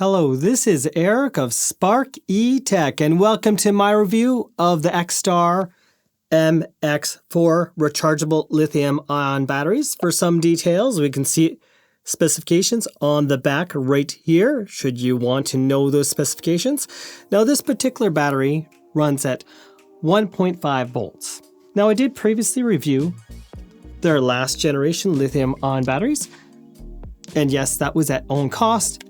Hello, this is Eric of Spark E-Tech, and welcome to my review of the Xtar MX4 rechargeable lithium-ion batteries. For some details, we can see specifications on the back right here, should you want to know those specifications. Now, this particular battery runs at 1.5 volts. Now, I did previously review their last generation lithium-ion batteries, and yes, that was at own cost.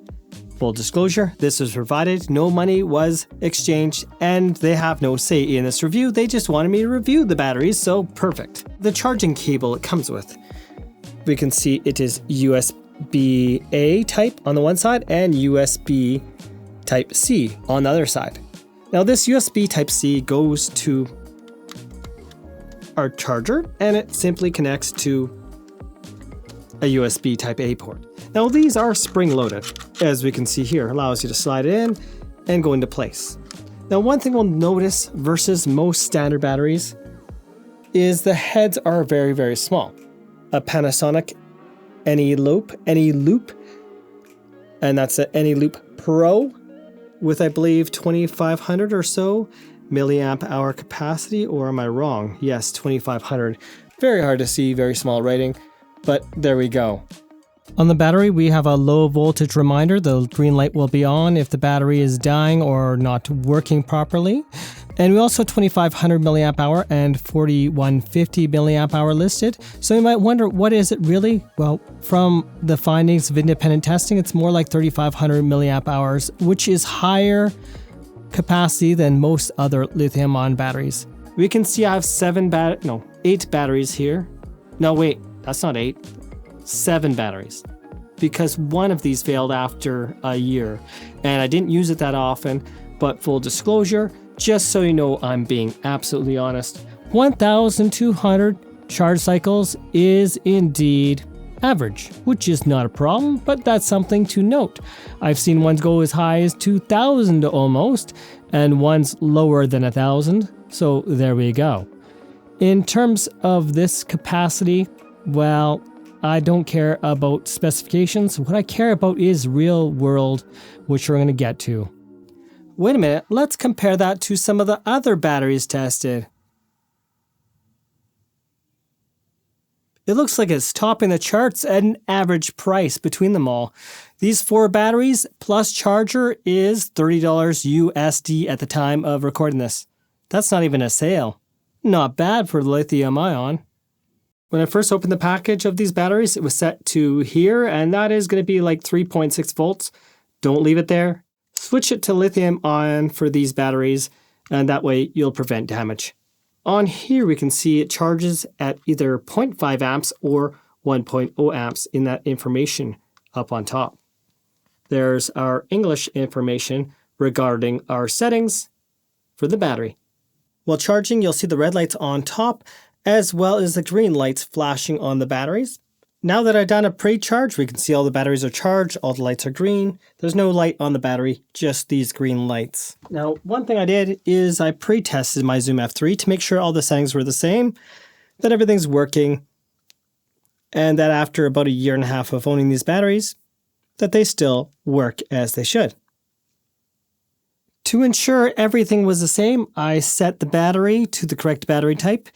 Full disclosure, this was provided, no money was exchanged, and they have no say in this review. They just wanted me to review the batteries, so perfect. The charging cable it comes with, we can see it is USB-A type on the one side and USB Type-C on the other side. Now this USB Type-C goes to our charger, and it simply connects to a USB Type-A port. Now these are spring-loaded, as we can see here, allows you to slide it in and go into place. Now one thing we'll notice versus most standard batteries is the heads are very, very small. A Panasonic Anyloop, and that's an Anyloop Pro with I believe 2500 or so milliamp hour capacity, or am I wrong? Yes, 2500. Very hard to see, very small rating, but there we go. On the battery, we have a low voltage reminder. The green light will be on if the battery is dying or not working properly. And we also have 2500 milliamp hour and 4150 milliamp hour listed. So you might wonder, what is it really? Well, from the findings of independent testing, it's more like 3500 milliamp hours, which is higher capacity than most other lithium-ion batteries. We can see I have 8 batteries here. No, wait, that's not 8. 7 batteries, because one of these failed after a year and I didn't use it that often. But full disclosure, just so you know, I'm being absolutely honest, 1200 charge cycles is indeed average, which is not a problem, but that's something to note. I've seen ones go as high as 2000 almost, and ones lower than 1000, so there we go. In terms of this capacity, well, I don't care about specifications. What I care about is real world, which we're going to get to. Wait a minute, let's compare that to some of the other batteries tested. It looks like it's topping the charts at an average price between them all. These 4 batteries plus charger is $30 USD at the time of recording this. That's not even a sale. Not bad for lithium ion. When I first opened the package of these batteries, it was set to here, and that is going to be like 3.6 volts. Don't leave it there. Switch it to lithium ion for these batteries, and that way you'll prevent damage. On here, we can see it charges at either 0.5 amps or 1.0 amps in that information up on top. There's our English information regarding our settings for the battery. While charging, you'll see the red lights on top, as well as the green lights flashing on the batteries. Now that I've done a pre-charge, we can see all the batteries are charged, all the lights are green. There's no light on the battery, just these green lights. Now, one thing I did is I pre-tested my Zoom F3 to make sure all the settings were the same, that everything's working, and that after about 1.5 years of owning these batteries, that they still work as they should. To ensure everything was the same, I set the battery to the correct battery type,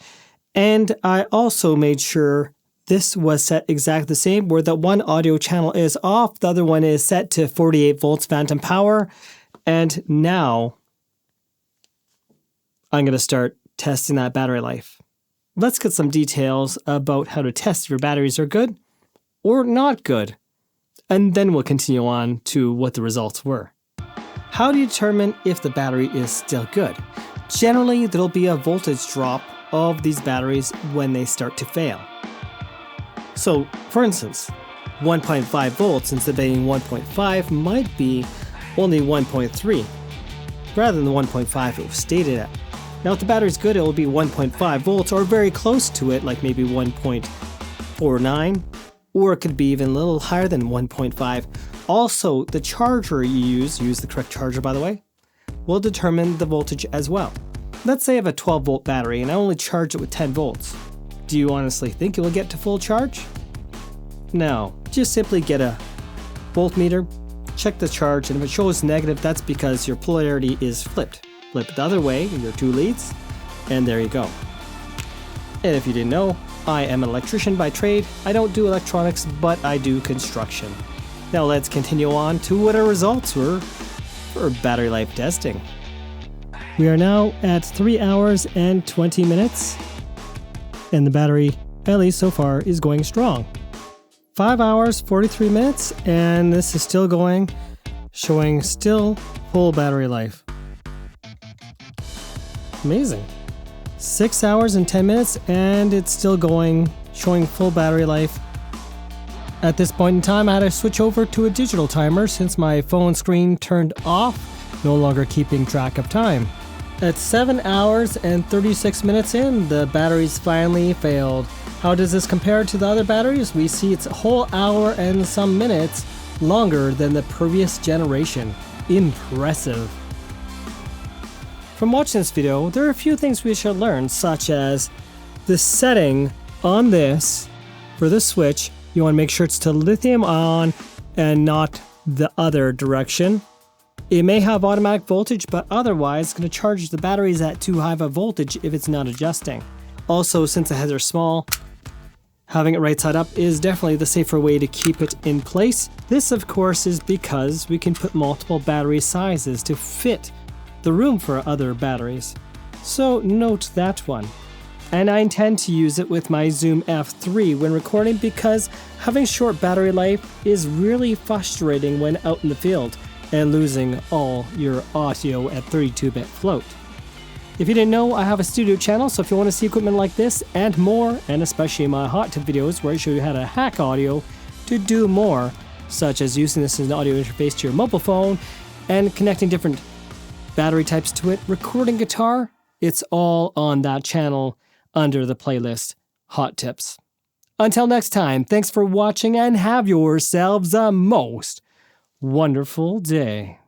and I also made sure this was set exactly the same, where the one audio channel is off, the other one is set to 48 volts phantom power. And now I'm going to start testing that battery life. Let's get some details about how to test if your batteries are good or not good. And then we'll continue on to what the results were. How do you determine if the battery is still good? Generally, there'll be a voltage drop of these batteries when they start to fail. So, for instance, 1.5 volts instead of being 1.5 might be only 1.3, rather than the 1.5 it was stated at. Now, if the battery's good, it will be 1.5 volts or very close to it, like maybe 1.49, or it could be even a little higher than 1.5. Also, the charger you use the correct charger by the way, will determine the voltage as well. Let's say I have a 12 volt battery and I only charge it with 10 volts. Do you honestly think it will get to full charge? No, just simply get a voltmeter check the charge, and if it shows negative, that's because your polarity is flipped. Flip it the other way, your two leads, and there you go. And if you didn't know, I am an electrician by trade. I don't do electronics, but I do construction. Now let's continue on to what our results were for battery life testing. We are now at 3 hours and 20 minutes, and the battery, at least so far, is going strong. 5 hours, 43 minutes, and this is still going, showing still full battery life. Amazing. 6 hours and 10 minutes, and it's still going, showing full battery life. At this point in time, I had to switch over to a digital timer since my phone screen turned off, no longer keeping track of time. At 7 hours and 36 minutes in, the batteries finally failed. How does this compare to the other batteries? We see it's a whole hour and some minutes longer than the previous generation. Impressive. From watching this video, there are a few things we should learn, such as the setting on this for the switch. You want to make sure it's to lithium ion and not the other direction. It may have automatic voltage, but otherwise it's going to charge the batteries at too high of a voltage if it's not adjusting. Also, since the heads are small, having it right side up is definitely the safer way to keep it in place. This, of course, is because we can put multiple battery sizes to fit the room for other batteries. So note that one. And I intend to use it with my Zoom F3 when recording because having short battery life is really frustrating when out in the field and losing all your audio at 32-bit float. If you didn't know, I have a studio channel, so if you want to see equipment like this and more, and especially my hot tip videos where I show you how to hack audio to do more, such as using this as an audio interface to your mobile phone and connecting different battery types to it, recording guitar, it's all on that channel under the playlist Hot Tips. Until next time, thanks for watching and have yourselves a most wonderful day.